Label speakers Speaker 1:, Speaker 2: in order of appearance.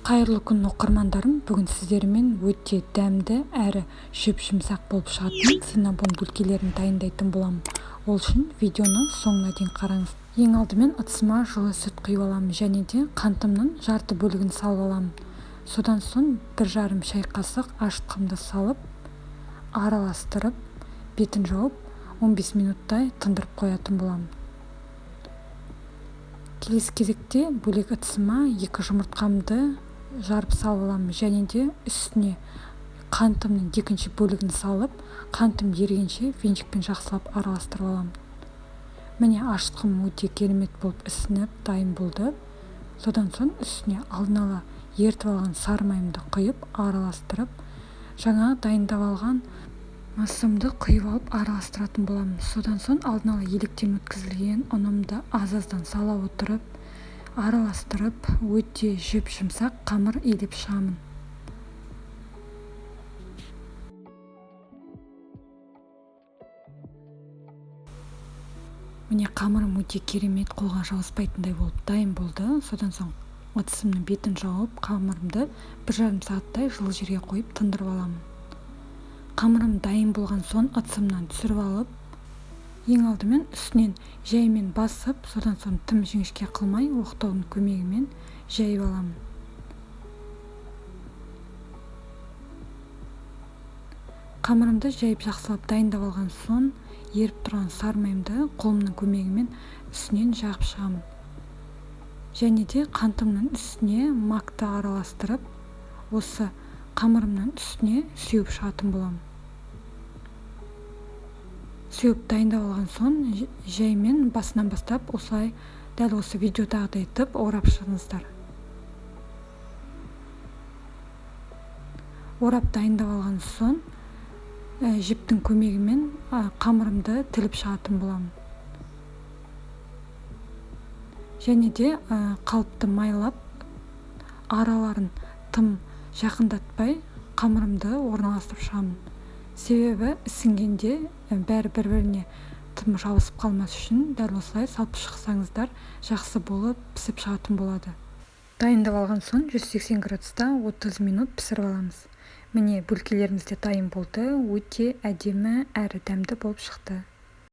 Speaker 1: Қайырлы күн оқырмандарым, бүгін сіздермен өте дәмді әрі жүп-жұмсақ болып шығатын синнабон бөлкелерін дайындайтын боламын. Ол үшін видеоны соңына дейін қараңыз. Ең алдымен ыдысыма жылы сүт құйып аламын және де қантымның жарты бөлігін салып аламын. Содан соң 1,5 шай қасық ашытқымды салып, араластырып, бетін жауып 15 минуттай тындырып қоятын боламын. Келесі кезекте бөлек ыдысыма 2 жұмыртқамды жарып салып аламын және де үстіне қантымның екінші бөлігін салып, қантым ерігенше венчикпен жақсылап араластырып аламын. Міне ашытқым өте керемет болып ісініп дайын болды. Содан соң үстіне алдын ала ертіп алған сары майымды құйып араластырып, жаңа дайындап алған массамды құйып алып араластыратын боламын. Содан соң алдын ала електен өткізілген ұнымды аз-аздан сала отырып, араластырып, өте жүп-жұмсақ қамыр илеп шығамын. Міне қамырым өте керемет, қолға жабыспайтындай болып дайын болды. Содан соң ыдысымның бетін жауып, қамырымды 1,5 сағаттай жылы жерге қойып тындырып аламын. Қамырым дайын болған соң ыдысымнан түсіріп алып, ең алдымен үстінен жаймен басып, содан соң тым жіңішке қылмай оқтаудың көмегімен жайып аламын. Қамырымды жайып жақсылап дайындап алған соң, еріп тұрған сары майымды қолымның көмегімен үстінен жағып шығамын. Және де қантымның үстіне макты араластырып, осы қамырымның үстіне сеуіп шығатын боламын. Сеуіп дайындап алған соң, жаймен басынан бастап осылай дәл осы видеодағыдай етіп орап шығыңыздар. Орап дайындап алған соң, жіптің көмегімен қамырымды тіліп шығатын боламын. Және де қалыпты майлап, араларын тым жақындатпай қамырымды орналастырып шығамын. Себебі ісінгенде бәрі бір-біріне тым жабысып қалмас үшін дәл осылай салып шықсаңыздар жақсы болып пісіп шығатын болады. Дайындап алған соң 180 градуста 30 минут пісіріп аламыз. Міне бөлкелеріміз де дайын болды, өте әдемі әрі дәмді болып шықты.